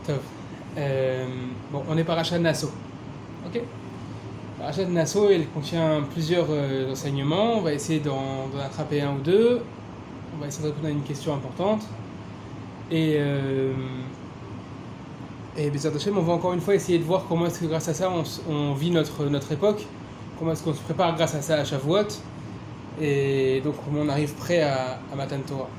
Tov. Bon, on est parachat de Nasso. Ok. Parachat de Nasso, elle contient plusieurs enseignements. On va essayer d'en attraper un ou deux. On va essayer de répondre à une question importante. Et Bezrat Hashem, on va encore une fois essayer de voir comment est-ce que grâce à ça on vit notre époque. Comment est-ce qu'on se prépare grâce à ça à Shavuot. Et donc comment on arrive prêt à Matan Torah.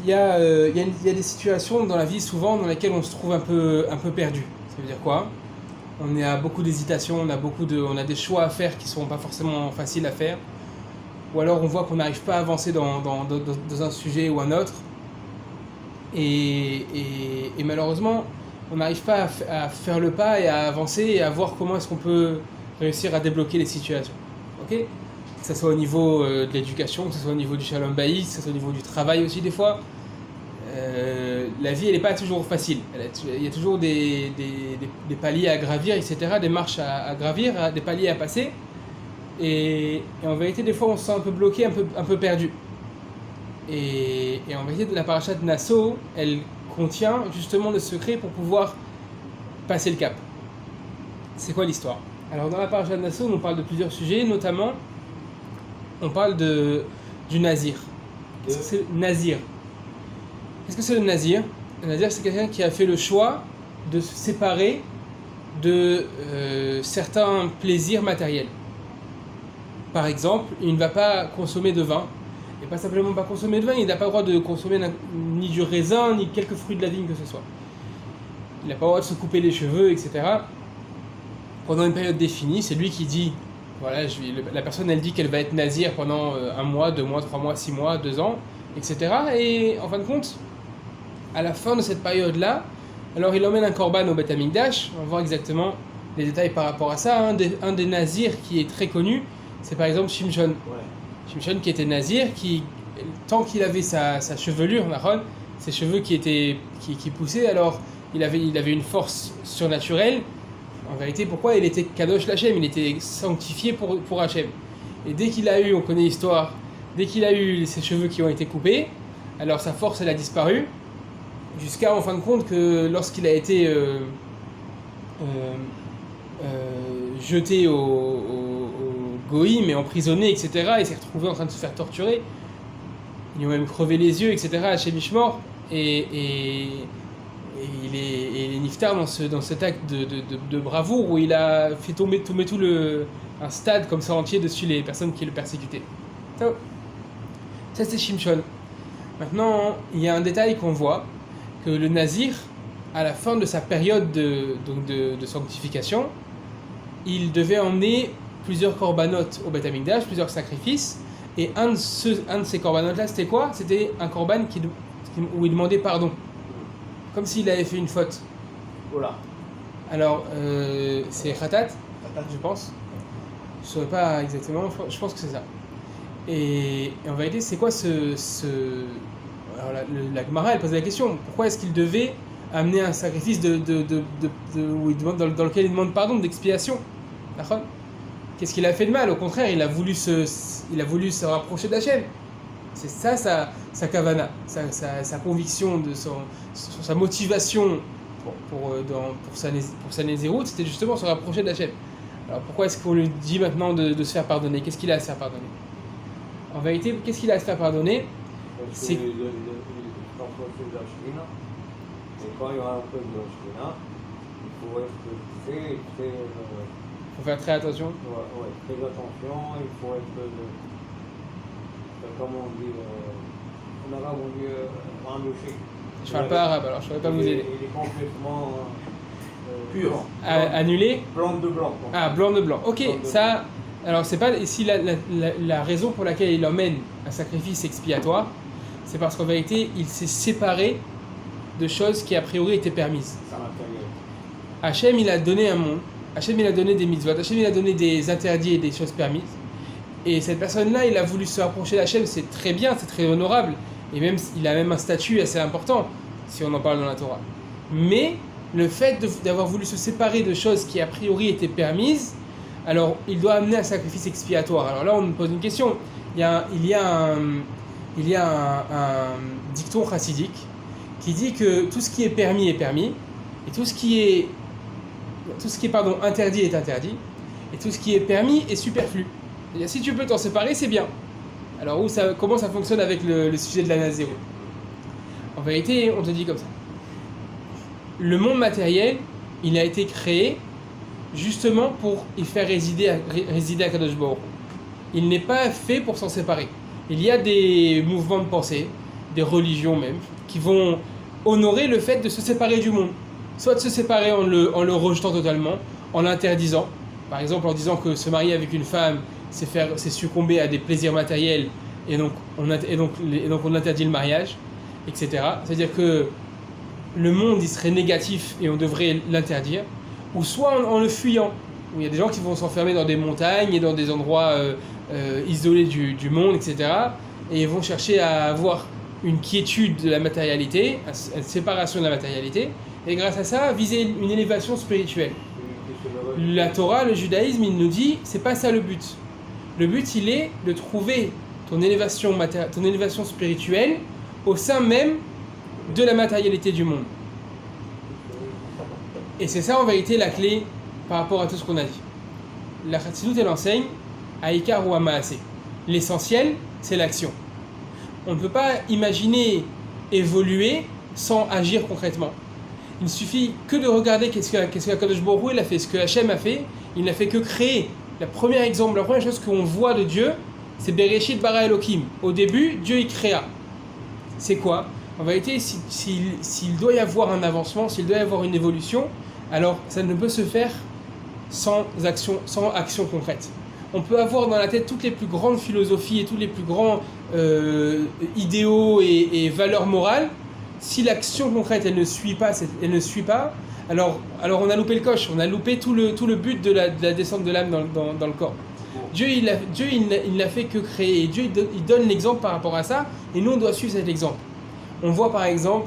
Il y a des situations dans la vie souvent dans lesquelles on se trouve un peu perdu. Ça veut dire quoi? On a beaucoup d'hésitations, on a des choix à faire qui sont pas forcément faciles à faire. Ou alors on voit qu'on n'arrive pas à avancer dans un sujet ou un autre. Et malheureusement, on n'arrive pas à faire le pas et à avancer et à voir comment est-ce qu'on peut réussir à débloquer les situations. Ok? Que ce soit au niveau de l'éducation, que ce soit au niveau du shalom bayis, que ce soit au niveau du travail aussi des fois. La vie elle n'est pas toujours facile. Il y a toujours des paliers à gravir, etc., des marches à gravir, des paliers à passer. Et en vérité, des fois on se sent un peu bloqué, un peu perdu. Et en vérité, la paracha de Nasso, elle contient justement le secret pour pouvoir passer le cap. C'est quoi l'histoire? Alors dans la paracha de Nasso, on parle de plusieurs sujets, notamment on parle du nazir. Qu'est-ce que c'est le nazir? Qu'est-ce que c'est le nazir? Le nazir, c'est quelqu'un qui a fait le choix de se séparer de certains plaisirs matériels. Par exemple, il ne va pas consommer de vin. Et pas simplement pas consommer de vin, il n'a pas le droit de consommer ni du raisin, ni quelques fruits de la vigne que ce soit. Il n'a pas le droit de se couper les cheveux, etc. Pendant une période définie, c'est lui qui dit, voilà, la personne elle dit qu'elle va être nazir pendant 1 mois, 2 mois, 3 mois, 6 mois, 2 ans, etc. Et en fin de compte, à la fin de cette période-là, alors il emmène un korban au Beth Amikdash. On va voir exactement les détails par rapport à ça. Un des nazirs qui est très connu, c'est par exemple Shimshon. Ouais. Shimshon qui était nazir, tant qu'il avait sa chevelure, ses cheveux qui poussaient, alors il avait une force surnaturelle. En vérité, pourquoi? Il était Kadosh Lachem, il était sanctifié pour Hachem. Et dès qu'il a eu, on connaît l'histoire, dès qu'il a eu ses cheveux qui ont été coupés, alors sa force elle a disparu, jusqu'à en fin de compte que lorsqu'il a été jeté au Goïm et emprisonné, etc., il s'est retrouvé en train de se faire torturer. Ils lui ont même crevé les yeux, etc., à chez Mishmor. Et il est niftar dans cet acte de bravoure où il a fait tomber un stade comme ça entier dessus les personnes qui le persécutaient. Ça c'est Shimshon. Maintenant, il y a un détail qu'on voit, que le nazir, à la fin de sa période de sanctification, il devait emmener plusieurs corbanotes au Beth Amikdash, plusieurs sacrifices, et un de ces corbanotes-là, c'était quoi? C'était un corban où il demandait pardon, comme s'il avait fait une faute. Voilà. Alors, c'est Khatat, je pense. Je ne saurais pas exactement, je pense que c'est ça. Et en vérité, c'est quoi Alors la Gemara, elle pose la question, pourquoi est-ce qu'il devait amener un sacrifice où il demande, dans lequel il demande pardon, d'expiation? D'accord? Qu'est-ce qu'il a fait de mal? Au contraire, il a voulu se rapprocher d'Hachem. C'est ça sa kavana, sa conviction, sa motivation pour sa nézéroute, c'était justement se rapprocher d'Hachem. Alors pourquoi est-ce qu'on lui dit maintenant de se faire pardonner? Qu'est-ce qu'il a à se faire pardonner? En vérité, qu'est-ce qu'il a à se faire pardonner? C'est il rapproché de la Shekhinah. Et quand il rapproche de la Shekhinah, il faut être très faut faire très attention. Ouais, très attention, il faut être, comment on dit, en arabe on dit ramouché. Je parle pas arabe, alors je ne saurais pas vous aider. Il est complètement pur. Annulé? Blanc de blanc. Ah, blanc de blanc. Ok, ça. Alors, c'est pas ici la raison pour laquelle il emmène un sacrifice expiatoire, c'est parce qu'en vérité, il s'est séparé de choses qui a priori étaient permises. Hachem, il a donné un monde, Hachem, il a donné des mitzvot, Hachem, il a donné des interdits et des choses permises. Et cette personne-là, il a voulu se rapprocher d'Hachem, c'est très bien, c'est très honorable. Et même, il a même un statut assez important, si on en parle dans la Torah. Mais le fait d'avoir voulu se séparer de choses qui a priori étaient permises, alors il doit amener un sacrifice expiatoire. Alors là, on nous pose une question. Il y a un dicton chassidique qui dit que tout ce qui est permis, et tout ce qui est interdit est interdit, et tout ce qui est permis est superflu. C'est-à-dire, si tu peux t'en séparer, c'est bien. Alors, comment ça fonctionne avec le sujet de la nazéro? En vérité, on te dit comme ça. Le monde matériel, il a été créé justement pour y faire résider Akadosh Baruch Hu. Il n'est pas fait pour s'en séparer. Il y a des mouvements de pensée, des religions même, qui vont honorer le fait de se séparer du monde. Soit de se séparer en le rejetant totalement, en l'interdisant. Par exemple, en disant que se marier avec une femme, c'est succomber à des plaisirs matériels, et donc on interdit le mariage, etc. C'est-à-dire que le monde, il serait négatif et on devrait l'interdire. Ou soit en le fuyant. Où il y a des gens qui vont s'enfermer dans des montagnes et dans des endroits isolés du monde, etc. Et ils vont chercher à avoir une quiétude de la matérialité, une séparation de la matérialité, et grâce à ça, viser une élévation spirituelle. La Torah, le judaïsme, il nous dit, c'est pas ça le but. Le but, il est de trouver ton élévation spirituelle au sein même de la matérialité du monde. Et c'est ça en vérité la clé par rapport à tout ce qu'on a dit. La Chassidut, elle enseigne Aïkar ou Amaasé. L'essentiel, c'est l'action. On ne peut pas imaginer évoluer sans agir concrètement. Il ne suffit que de regarder qu'est-ce que Kadosh Baruch Hu a fait, ce que Hachem a fait. Il n'a fait que créer. La première chose qu'on voit de Dieu, c'est Bereshit bara Elohim. Au début, Dieu y créa. C'est quoi? En vérité, s'il doit y avoir un avancement, s'il doit y avoir une évolution, alors ça ne peut se faire sans action concrète. On peut avoir dans la tête toutes les plus grandes philosophies et tous les plus grands idéaux et valeurs morales. Si l'action concrète elle ne suit pas, alors on a loupé le coche, on a loupé tout le but de la descente de l'âme dans le corps. Dieu il n'a fait que créer, et Dieu il donne l'exemple par rapport à ça, et nous on doit suivre cet exemple. On voit par exemple,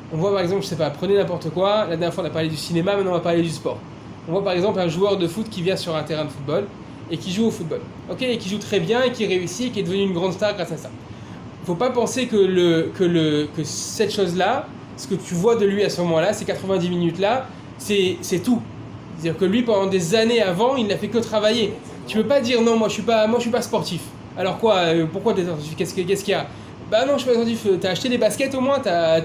je sais pas, prenez n'importe quoi, la dernière fois on a parlé du cinéma, maintenant on va parler du sport. On voit par exemple un joueur de foot qui vient sur un terrain de football et qui joue au football, ok, et qui joue très bien et qui réussit et qui est devenu une grande star grâce à ça. Faut pas penser que cette chose-là, ce que tu vois de lui à ce moment-là, ces 90 minutes-là, c'est tout. C'est-à-dire que lui, pendant des années avant, il n'a fait que travailler. Tu peux pas dire non, moi je suis pas sportif. Alors quoi, pourquoi t'es sportif? Qu'est-ce qu'il y a? Bah non, je suis pas sportif. T'as acheté des baskets au moins, t'as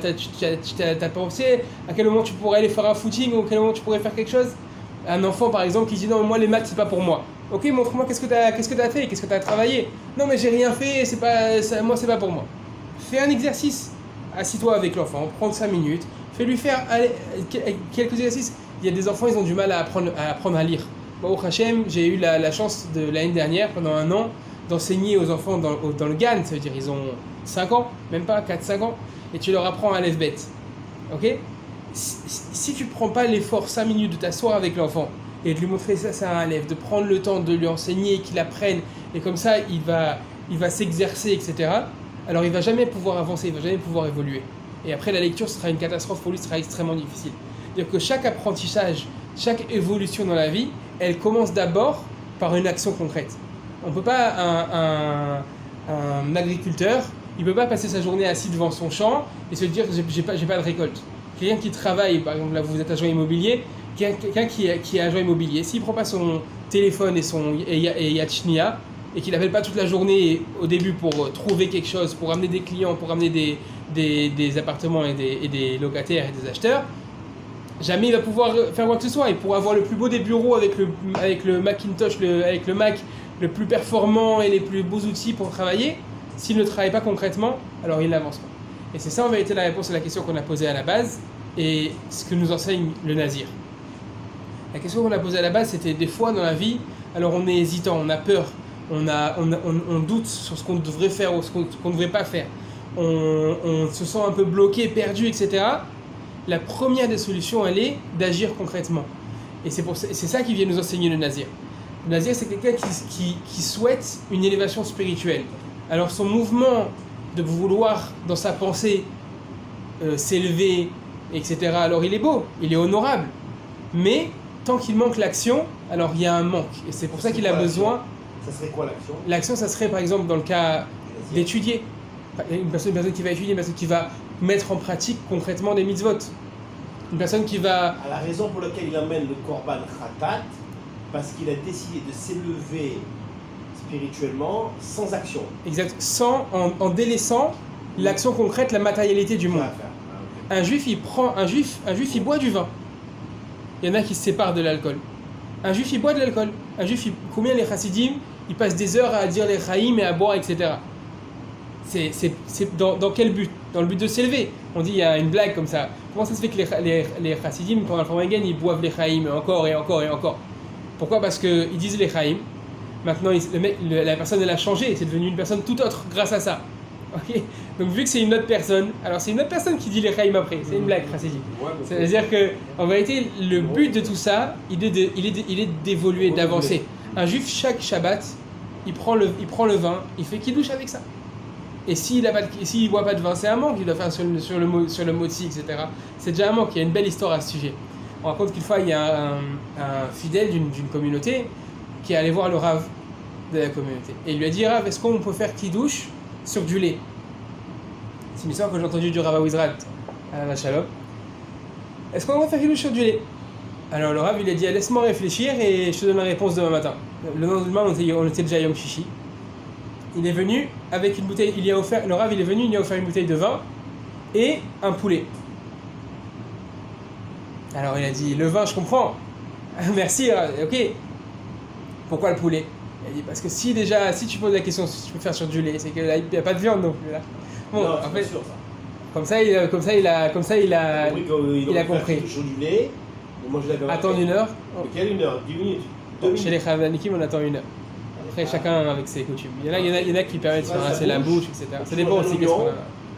pensé à quel moment tu pourrais aller faire un footing ou à quel moment tu pourrais faire quelque chose? Un enfant par exemple qui dit non, moi les maths c'est pas pour moi. Ok, montre-moi qu'est-ce que t'as fait, qu'est-ce que t'as travaillé. Non mais j'ai rien fait, moi c'est pas pour moi. Fais un exercice. Assis-toi avec l'enfant, prends 5 minutes, fais-lui faire quelques exercices. Il y a des enfants, ils ont du mal à apprendre à lire. Moi, au Hachem, j'ai eu la chance de l'année dernière, pendant un an, d'enseigner aux enfants dans le GAN, ça veut dire ils ont 5 ans, même pas 4-5 ans, et tu leur apprends un alphabet. Ok? Si tu prends pas l'effort 5 minutes de t'asseoir avec l'enfant et de lui montrer ça à un élève, de prendre le temps de lui enseigner, qu'il apprenne, et comme ça il va s'exercer, etc., alors il va jamais pouvoir avancer, il va jamais pouvoir évoluer. Et après la lecture sera une catastrophe pour lui, sera extrêmement difficile. C'est-à-dire que chaque apprentissage, chaque évolution dans la vie, elle commence d'abord par une action concrète. On peut pas, un agriculteur, il peut pas passer sa journée assis devant son champ et se dire j'ai pas de récolte. Quelqu'un qui travaille, par exemple là vous êtes agent immobilier, quelqu'un qui est agent immobilier, s'il prend pas son téléphone et Yachnia, et qu'il n'appelle pas toute la journée au début pour trouver quelque chose, pour amener des clients, pour amener des appartements et des locataires et des acheteurs, jamais il va pouvoir faire quoi que ce soit. Il pourra avoir le plus beau des bureaux avec le Macintosh, avec le Mac le plus performant et les plus beaux outils pour travailler. S'il ne travaille pas concrètement, alors il n'avance pas. Et c'est ça en vérité la réponse à la question qu'on a posée à la base et ce que nous enseigne le Nazir. La question qu'on a posée à la base, c'était des fois dans la vie, alors on est hésitant, on a peur, on doute sur ce qu'on devrait faire ou ce qu'on ne devrait pas faire. On se sent un peu bloqué, perdu, etc. La première des solutions, elle est d'agir concrètement. Et c'est ça qui vient nous enseigner le Nazir. Le Nazir, c'est quelqu'un qui souhaite une élévation spirituelle. Alors son mouvement de vouloir, dans sa pensée, s'élever, etc., alors il est beau, il est honorable. Mais tant qu'il manque l'action, alors il y a un manque. Et c'est pour ça qu'il a besoin... Ça serait quoi l'action? L'action, ça serait par exemple dans le cas d'étudier. Une personne qui va étudier, une personne qui va mettre en pratique concrètement des mitzvot. Une personne qui va... À la raison pour laquelle il amène le korban khatat, parce qu'il a décidé de s'élever spirituellement sans action. Exact. En délaissant l'action concrète, la matérialité du monde. Un juif, il boit du vin. Il y en a qui se séparent de l'alcool. Un juif, il boit de l'alcool. Un juif, combien les chassidim, ils passent des heures à dire les chaïm et à boire, etc. C'est dans quel but? Dans le but de s'élever. On dit, il y a une blague comme ça. Comment ça se fait que les chassidim, pendant le Famagen, ils boivent les chaïm encore et encore et encore? Pourquoi? Parce qu'ils disent les chaïm. Maintenant, la personne, elle a changé. C'est devenu une personne tout autre grâce à ça. Okay. Donc vu que c'est une autre personne, alors c'est une autre personne qui dit les chaïm après, c'est une blague chassidique. C'est-à-dire que en vérité, le but de tout ça, il est d'évoluer, d'avancer. Un juif, chaque Shabbat, il prend le vin, il fait kiddush avec ça. Et s'il ne boit pas de vin, c'est un manque, il doit faire sur le motzi, etc. C'est déjà un manque, il y a une belle histoire à ce sujet. On raconte qu'une fois, il y a un fidèle d'une communauté qui est allé voir le Rav de la communauté. Et il lui a dit, Rav, est-ce qu'on peut faire kiddush sur du lait? C'est une histoire que j'ai entendue du Rav Wizrat à la Shalom. Est-ce qu'on va faire kiddush sur du lait? Alors le Rav, il a dit, laisse-moi réfléchir et je te donne la réponse demain matin. Le lendemain, on était déjà Yom Shishi. Il est venu avec une bouteille, le Rav il est venu, il lui a offert une bouteille de vin et un poulet. Alors il a dit, le vin je comprends, merci, ok. Pourquoi le poulet? Il a dit, parce que si tu poses la question si tu peux faire sur du lait, c'est qu'il n'y a pas de viande non plus là. Bon, non, en fait, sûr, ça. comme ça il a compris. Sur du lait, moi je l'avais attendre une heure. Quelle une heure? 10 minutes? 2 minutes. Chez les Chavanikim, on attend une heure. Après, chacun avec ses coutumes. Il y en a qui permettent de se rincer la bouche, etc. Ça dépend aussi qu'est-ce qu'on a.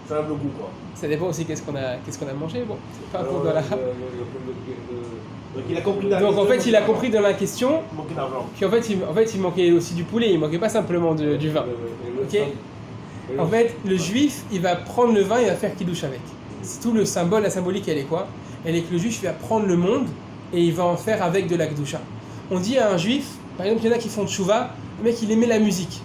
Ça lave le goût, quoi. Ça dépend aussi qu'est-ce qu'on a mangé. Bon, c'est pas pour de la. Donc il a compris. Donc en fait, il a compris dans la question. Il manquait d'argent. Qu'en fait, il manquait aussi du poulet. Il manquait pas simplement du vin. Ok. En fait, le juif, il va prendre le vin, il va faire kiddush avec. C'est tout le symbole, la symbolique, elle est quoi? Elle est que le juif, il va prendre le monde et il va en faire avec de la kedusha. On dit à un juif, par exemple, il y en a qui font tchouva, le mec, il aimait la musique.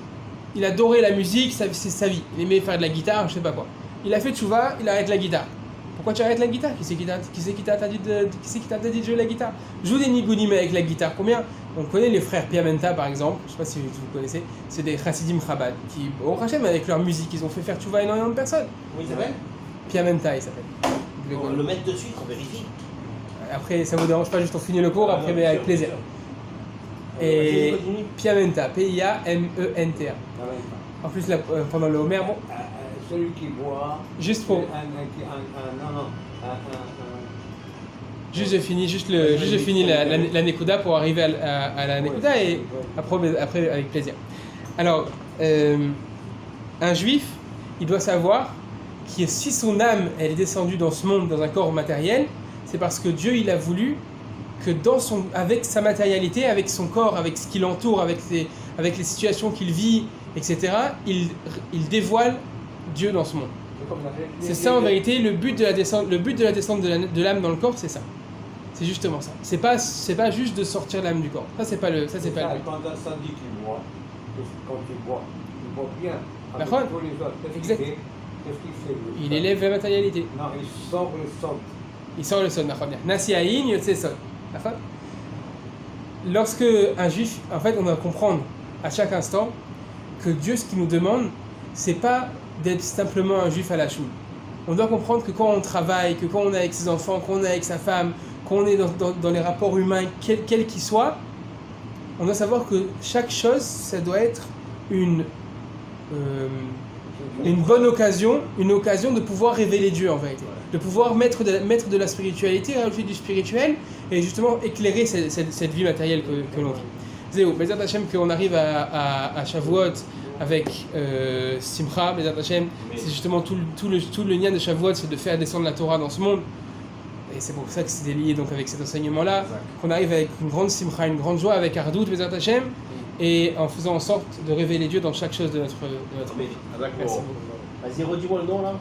Il adorait la musique, c'est sa vie. Il aimait faire de la guitare, je sais pas quoi. Il a fait tchouva, il arrête la guitare. Pourquoi tu arrêtes la guitare? Qui c'est qui t'a dit de jouer la guitare? Joue des nigunim avec la guitare. Combien? On connaît les frères Piamenta par exemple, je sais pas si vous connaissez, c'est des chassidim Chabad qui, au Hachem, avec leur musique, ils ont fait faire tchouva énormément de personnes. Comment il s'appelle? Piamenta, il s'appelle. On va le mettre de suite, on vérifie. Après, ça vous dérange pas, juste on finit le cours, après, mais avec plaisir. Et Piamenta, P-I-A-M-E-N-T-A. En plus, là, pendant le Homer, bon. Celui qui boit. Juste pour. Juste je finis la Nekuda pour arriver à la Nekuda et après avec plaisir. Alors, un juif, il doit savoir que si son âme elle est descendue dans ce monde, dans un corps matériel, c'est parce que Dieu il a voulu que avec sa matérialité, avec son corps, avec ce qui l'entoure, avec les situations qu'il vit, etc., il dévoile Dieu dans ce monde. C'est ça en vérité le but de la descente de l'âme dans le corps, c'est ça. C'est justement ça. C'est pas juste de sortir l'âme du corps. Ça c'est pas le but. Quand ça dit qu'il boit, quand il boit bien. Avec tous les autres, qu'est-ce qu'il fait? Il élève la matérialité. Non, il sort le son. Il sort le son. Nasi aïn, yotse son. Lorsque un juif, en fait, on doit comprendre à chaque instant que Dieu, ce qu'il nous demande, c'est pas d'être simplement un juif à la choule. On doit comprendre que quand on travaille, que quand on est avec ses enfants, quand on est avec sa femme, quand on est dans les rapports humains, quels qu'ils soient, on doit savoir que chaque chose, ça doit être une bonne occasion, une occasion de pouvoir révéler Dieu en vérité, de pouvoir mettre de la spiritualité, rajouter du spirituel et justement éclairer cette vie matérielle que l'on vit. Zéo, Bezat Hashem, qu'on arrive à Shavuot avec Simcha, Bezat Hashem, c'est justement tout le lien de Shavuot, c'est de faire descendre la Torah dans ce monde. Et c'est pour ça que c'est lié donc avec cet enseignement-là, qu'on arrive avec une grande Simcha, une grande joie, avec Ardout, Bezat Hashem, et en faisant en sorte de révéler Dieu dans chaque chose de notre vie. Merci beaucoup. Vas-y, redis-moi le nom là.